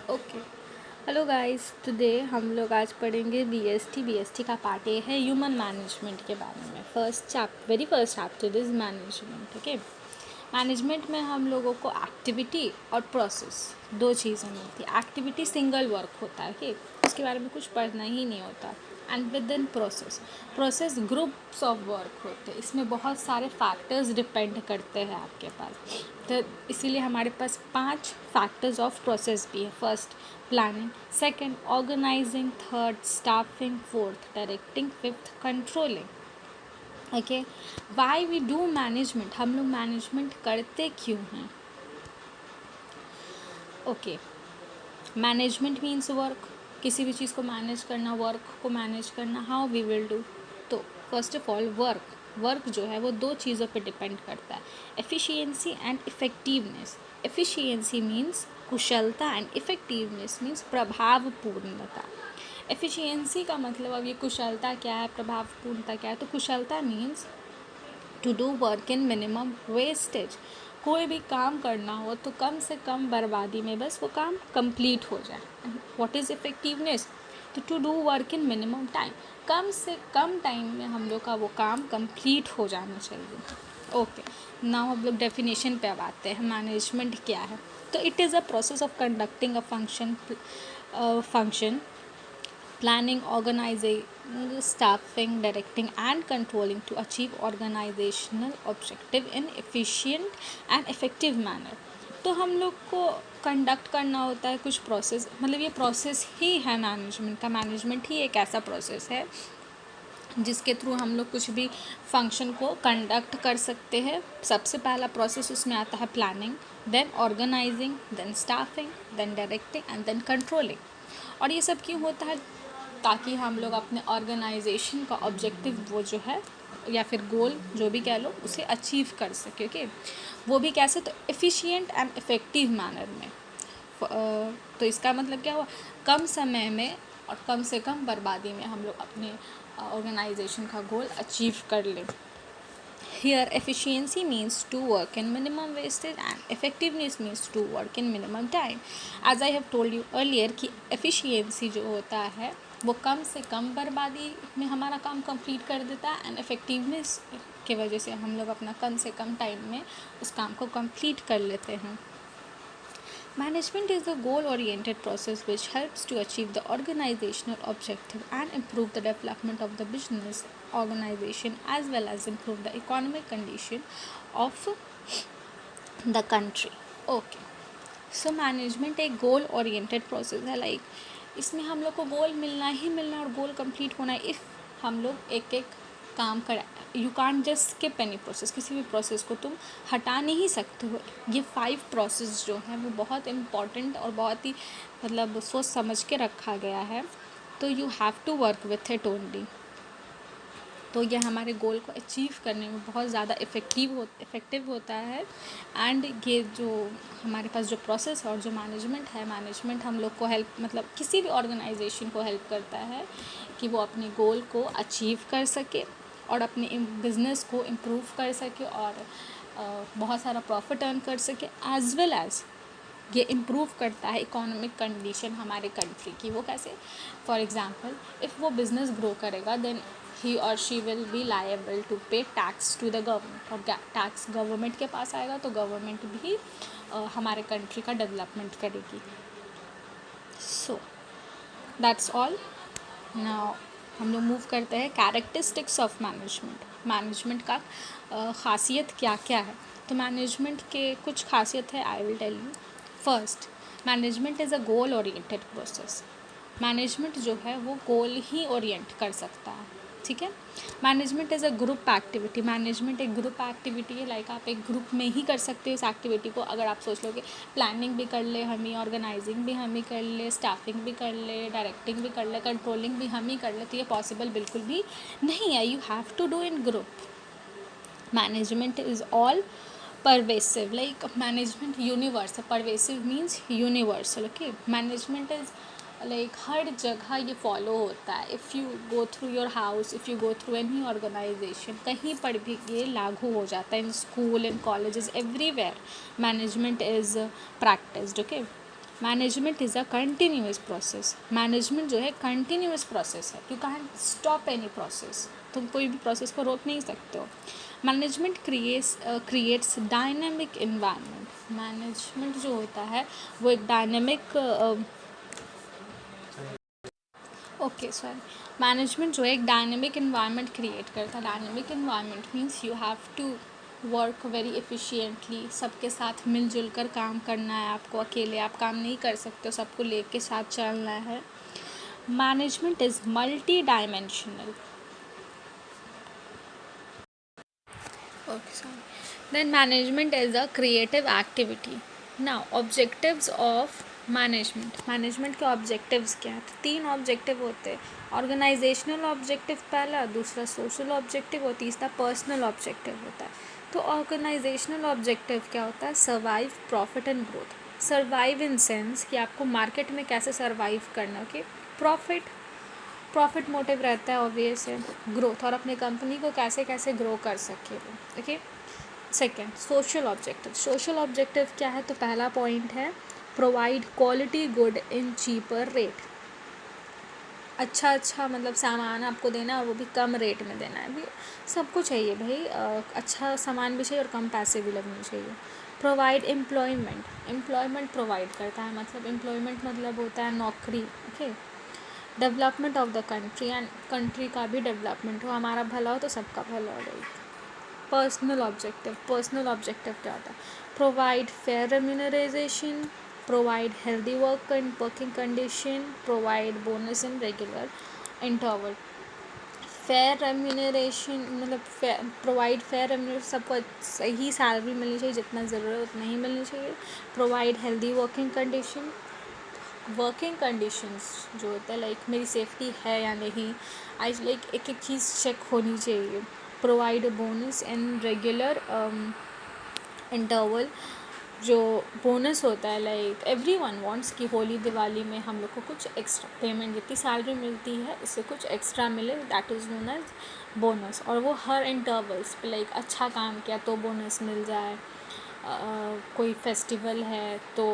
Okay. Hello guys, today हम लोग आज पढ़ेंगे बीएसटी का पार्ट ए है ह्यूमन मैनेजमेंट के बारे में। Very first chapter is management. Okay, management में हम लोगों को एक्टिविटी और प्रोसेस दो चीज़ें मिलती है। एक्टिविटी सिंगल वर्क होता है कि उसके बारे में कुछ पढ़ना ही नहीं होता। And with in process groups of work होते हैं। इसमें बहुत सारे फैक्टर्स डिपेंड करते हैं आपके पास। तो इसीलिए हमारे पास 5 फैक्टर्स ऑफ प्रोसेस भी है। First planning, second organising, third staffing, fourth directing, fifth controlling. Okay, why we do management, हम लोग मैनेजमेंट करते क्यों हैं? ओके, मैनेजमेंट मीन्स वर्क, किसी भी चीज़ को मैनेज करना, वर्क को मैनेज करना। How we will do? तो फर्स्ट ऑफ ऑल वर्क जो है वो दो चीज़ों पे डिपेंड करता है, efficiency and effectiveness. Efficiency means कुशलता एंड इफ़ेक्टिवनेस मीन्स प्रभावपूर्णता। एफिशिएंसी का मतलब, अब ये कुशलता क्या है, प्रभावपूर्णता क्या है? तो कुशलता means to do work in minimum wastage. कोई भी काम करना हो तो कम से कम बर्बादी में बस वो काम कंप्लीट हो जाए। What is effectiveness? तो to do work in minimum time, कम से कम टाइम में हम लोग का वो काम कंप्लीट हो जाना चाहिए। ओके, नाउ हम लोग डेफिनेशन पे अब आते हैं। मैनेजमेंट क्या है? तो it is a process of conducting a function planning, organizing, staffing, directing and controlling to achieve organizational objective in efficient and effective manner। तो हम लोग को कंडक्ट करना होता है कुछ प्रोसेस, मतलब ये प्रोसेस ही है मैनेजमेंट का। मैनेजमेंट ही एक ऐसा प्रोसेस है जिसके थ्रू हम लोग कुछ भी फंक्शन को कंडक्ट कर सकते हैं। सबसे पहला प्रोसेस उसमें आता है planning, then organising, then staffing, then directing and then controlling. और ये सब क्यों होता है? ताकि हम लोग अपने ऑर्गेनाइजेशन का ऑब्जेक्टिव वो जो है या फिर गोल जो भी कह लो उसे अचीव कर सके। ओके, वो भी कैसे? तो एफिशिएंट एंड इफ़ेक्टिव मैनर में। तो इसका मतलब क्या हुआ? कम समय में और कम से कम बर्बादी में हम लोग अपने ऑर्गेनाइजेशन का गोल अचीव कर लें। Here, efficiency means to work in minimum wastage and effectiveness means to work in minimum time. As I have told you earlier कि efficiency जो होता है वो कम से कम बर्बादी में हमारा काम कंप्लीट कर देता है, एंड इफ़ेक्टिवनेस की वजह से हम लोग अपना कम से कम टाइम में उस काम को कंप्लीट कर लेते हैं। Management is a goal-oriented process which helps to achieve the organizational objective and improve the development of the business organization as well as improve the economic condition of the country. Okay, so management एक goal oriented process है, like इसमें हम लोग को गोल मिलना ही मिलना और गोल complete होना है। इफ़ हम लोग एक एक काम कर, you can't just skip any process, किसी भी प्रोसेस को तुम हटा नहीं सकते हो। ये 5 प्रोसेस जो हैं वो बहुत इम्पॉर्टेंट और बहुत ही मतलब सोच समझ के रखा गया है, तो you have to work with it only. तो ये हमारे गोल को अचीव करने में बहुत ज़्यादा इफ़ेक्टिव होता है। एंड ये जो हमारे पास जो प्रोसेस और जो मैनेजमेंट हम लोग को हेल्प, मतलब किसी भी ऑर्गेनाइजेशन को हेल्प करता है कि वो अपने गोल को अचीव कर सके और अपने बिज़नेस को इम्प्रूव कर सके और बहुत सारा प्रॉफिट अर्न कर सके, एज वेल एज़ ये इम्प्रूव करता है इकोनॉमिक कंडीशन हमारे कंट्री की। वो कैसे? फॉर एग्ज़ाम्पल, इफ़ वो बिज़नेस ग्रो करेगा देन ही और she will be liable to pay tax to the government, और टैक्स गवर्नमेंट के पास आएगा तो गवर्नमेंट भी हमारे कंट्री का डेवलपमेंट करेगी। So that's all. नाउ हम लोग मूव करते हैं कैरेक्टरिस्टिक्स ऑफ मैनेजमेंट का ख़ासियत क्या क्या है। तो मैनेजमेंट के कुछ खासियत है, I will tell you. First, management is a goal oriented process. Management जो है वो गोल ही ओरिएंट कर सकता है, ठीक है। Management is a group activity. Management एक ग्रुप एक्टिविटी है, लाइक आप एक ग्रुप में ही कर सकते हो इस एक्टिविटी को। अगर आप सोच लो कि प्लानिंग भी कर ले हम ही, ऑर्गेनाइजिंग भी हम ही कर ले, स्टाफिंग भी कर ले, डायरेक्टिंग भी कर ले, कंट्रोलिंग भी हम ही कर ले, तो ये पॉसिबल बिल्कुल भी नहीं है। You have to do in group. Management is all pervasive, like management universal, pervasive means universal। okay, management is like हर जगह ये फॉलो होता है। If you go through your house, if you go through any organisation, कहीं पर भी ये लागू हो जाता है। In school, in colleges, everywhere management is practised. Okay, management is a continuous process. Management जो है कंटिन्यूस प्रोसेस है, you can stop any process, तुम कोई भी प्रोसेस को रोक नहीं सकते हो। Management creates dynamic environment. Management जो होता है वो एक डायनेमिक ओके सॉरी मैनेजमेंट जो है एक डायनेमिक इन्वायरमेंट क्रिएट करता है। Dynamic environment means you have to work very efficiently, सबके साथ मिलजुल कर काम करना है आपको, अकेले आप काम नहीं कर सकते हो, सबको लेके साथ चलना है। Management is multi dimensional. Okay sorry then management is a creative activity. Now objectives of management के ऑब्जेक्टिव्स क्या हैं? तो 3 ऑब्जेक्टिव होते हैं। ऑर्गेनाइजेशनल ऑब्जेक्टिव पहला, दूसरा सोशल ऑब्जेक्टिव और तीसरा पर्सनल ऑब्जेक्टिव होता है। तो ऑर्गेनाइजेशनल ऑब्जेक्टिव क्या होता है? Survive, profit and growth. Survive in sense कि आपको मार्केट में कैसे सर्वाइव करना, ओके। प्रॉफिट मोटिव रहता है ऑब्वियस है। ग्रोथ, और अपने कंपनी को कैसे कैसे ग्रो कर सके वो, ओके। सेकेंड सोशल ऑब्जेक्टिव क्या है? तो पहला पॉइंट है provide quality good in cheaper rate. अच्छा मतलब सामान आपको देना है, वो भी कम रेट में देना है। भी सबको चाहिए भाई, अच्छा सामान भी चाहिए और कम पैसे भी लगने चाहिए। प्रोवाइड एम्प्लॉयमेंट प्रोवाइड करता है, मतलब एम्प्लॉयमेंट मतलब होता है नौकरी, okay. Development of the country, and country का भी डेवलपमेंट हो, हमारा भला हो तो सबका भला हो गई। पर्सनल ऑब्जेक्टिव क्या होता है? Provide fair remuneration, provide healthy working condition, provide bonus in regular interval. Fair remuneration मतलब प्रोवाइड फेयर रेम्यूनरेशन, सबको सही सैलरी मिलनी चाहिए, जितना ज़रूरत है उतना ही मिलनी चाहिए। प्रोवाइड हेल्दी वर्किंग कंडीशंस जो होता है लाइक मेरी सेफ्टी है या नहीं, आई लाइक एक एक चीज़ चेक होनी चाहिए। Provide bonus in regular interval. जो बोनस होता है लाइक एवरी वन वॉन्ट्स कि होली दिवाली में हम लोग को कुछ एक्स्ट्रा पेमेंट, जितनी सैलरी मिलती है उससे कुछ एक्स्ट्रा मिले, that is known as bonus. और वो हर इंटरवल्स पे लाइक अच्छा काम किया तो बोनस मिल जाए, कोई फेस्टिवल है तो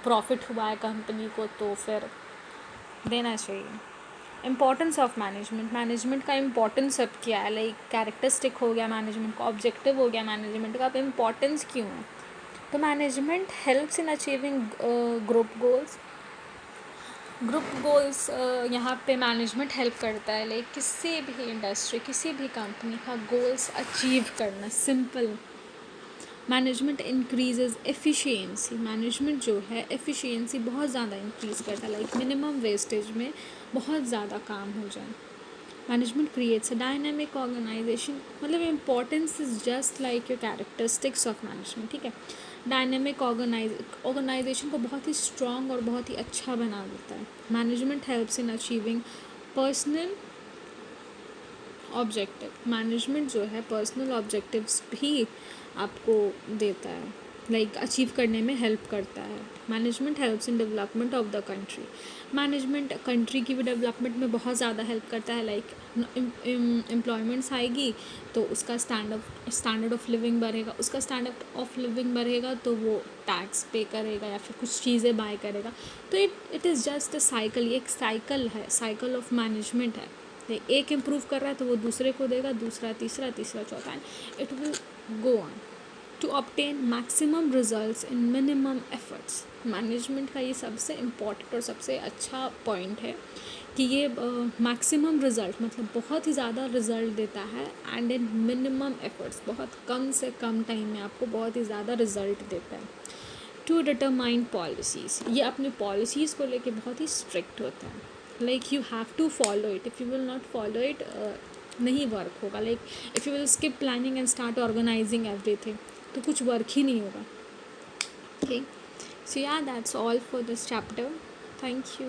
प्रॉफिट हुआ है कंपनी को तो फिर देना चाहिए। इम्पॉर्टेंस ऑफ मैनेजमेंट का इम्पॉर्टेंस अब क्या है? लाइक कैरेक्टरिस्टिक हो गया मैनेजमेंट का, ऑब्जेक्टिव हो गया मैनेजमेंट का, अब इम्पॉर्टेंस क्यों है? तो management helps in achieving group goals. यहाँ पे मैनेजमेंट हेल्प करता है लाइक किसी भी इंडस्ट्री, किसी भी कंपनी का गोल्स अचीव करना। Simple management increases efficiency. Management जो है एफिशिएंसी बहुत ज़्यादा इंक्रीज़ करता है, लाइक मिनिमम वेस्टेज में बहुत ज़्यादा काम हो जाए। Management creates a dynamic organisation, मतलब importance is just like your characteristics of management, ठीक है। डायनेमिक ऑर्गेनाइजेशन को बहुत ही स्ट्रॉन्ग और बहुत ही अच्छा बना देता है। Management helps in achieving personal objective. Management जो है पर्सनल ऑब्जेक्टिव्स भी आपको देता है, लाइक अचीव करने में हेल्प करता है। Management helps in development of the country. Management country की भी डेवलपमेंट में बहुत ज़्यादा हेल्प करता है, लाइक एम्प्लॉयमेंट्स आएगी तो उसका स्टैंडर्ड ऑफ लिविंग बढ़ेगा, उसका स्टैंडर्ड ऑफ लिविंग बढ़ेगा तो वो टैक्स पे करेगा या फिर कुछ चीज़ें बाय करेगा। तो it is just a cycle, ये एक साइकिल है, साइकिल ऑफ मैनेजमेंट है। एक इम्प्रूव कर रहा है तो वो दूसरे को देगा, दूसरा तीसरा, तीसरा चौथा, and it will go on to obtain maximum results in minimum efforts. Management का ये सबसे इम्पॉर्टेंट और सबसे अच्छा पॉइंट है कि ये मैक्सिमम रिजल्ट मतलब बहुत ही ज़्यादा रिजल्ट देता है, एंड इन मिनिमम एफर्ट्स बहुत कम से कम टाइम में आपको बहुत ही ज़्यादा रिजल्ट देता है। टू डिटरमाइन पॉलिसीज़, ये अपनी पॉलिसीज़ को लेके बहुत ही स्ट्रिक्ट होता है, like you have to follow it, if you will not follow it नहीं वर्क होगा। Like if you will skip planning and start organising everything तो कुछ वर्क ही नहीं होगा, okay. So yeah that's all for this chapter, thank you.